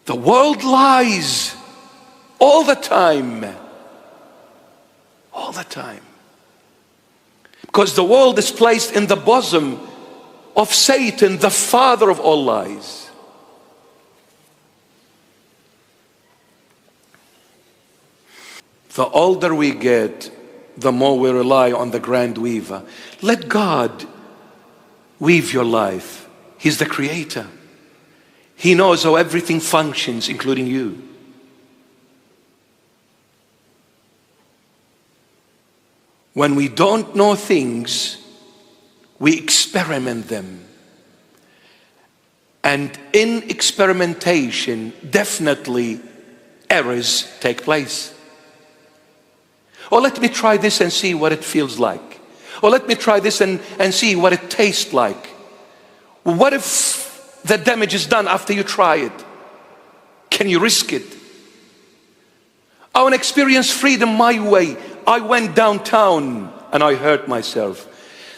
The world lies all the time. All the time. Because the world is placed in the bosom of Satan, the father of all lies. The older we get, the more we rely on the grand weaver. Let God weave your life. He's the creator. He knows how everything functions, including you. When we don't know things, we experiment them. And in experimentation, definitely errors take place. Or let me try this and see what it feels like. Or let me try this and see what it tastes like. What if the damage is done after you try it? Can you risk it? I want to experience freedom my way. I went downtown and I hurt myself.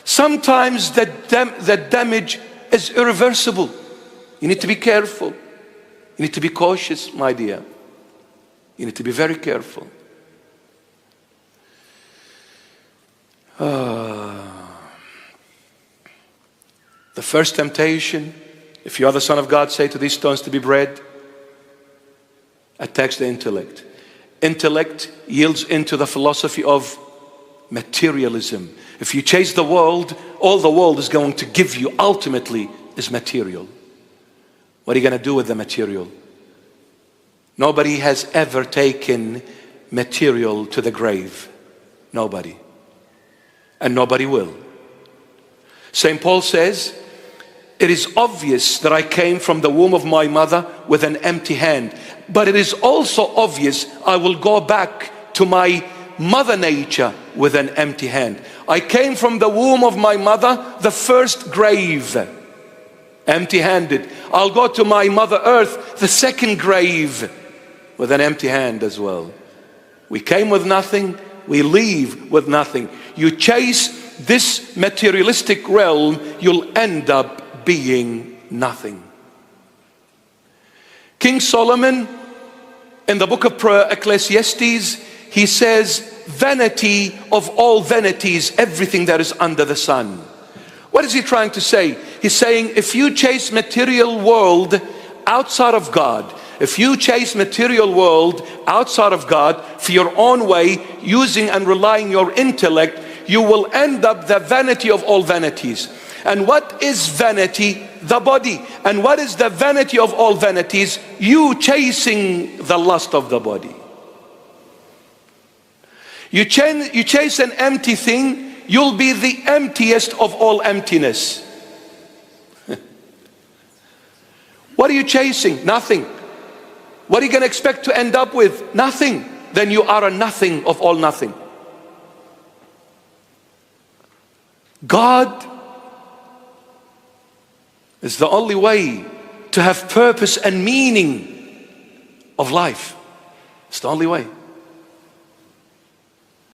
Sometimes the damage is irreversible. You need to be careful. You need to be cautious, my dear. You need to be very careful. The first temptation, if you are the Son of God, say to these stones to be bread, attacks the intellect. Intellect yields into the philosophy of materialism. If you chase the world, all the world is going to give you ultimately is material. What are you going to do with the material? Nobody has ever taken material to the grave. Nobody. And nobody will. St. Paul says, it is obvious that I came from the womb of my mother with an empty hand. But it is also obvious I will go back to my mother nature with an empty hand. I came from the womb of my mother, the first grave, empty-handed. I'll go to my mother earth, the second grave, with an empty hand as well. We came with nothing, we leave with nothing. You chase this materialistic realm, you'll end up being nothing. King Solomon, in the book of Ecclesiastes, he says, vanity of all vanities, everything that is under the sun. What is he trying to say? He's saying, if you chase material world outside of God, if you chase material world outside of God for your own way, using and relying your intellect, you will end up the vanity of all vanities. And what is vanity? The body. And what is the vanity of all vanities? You chasing the lust of the body. You chase an empty thing, you'll be the emptiest of all emptiness. What are you chasing? Nothing. What are you going to expect to end up with? Nothing. Then you are a nothing of all nothing. God is the only way to have purpose and meaning of life. It's the only way.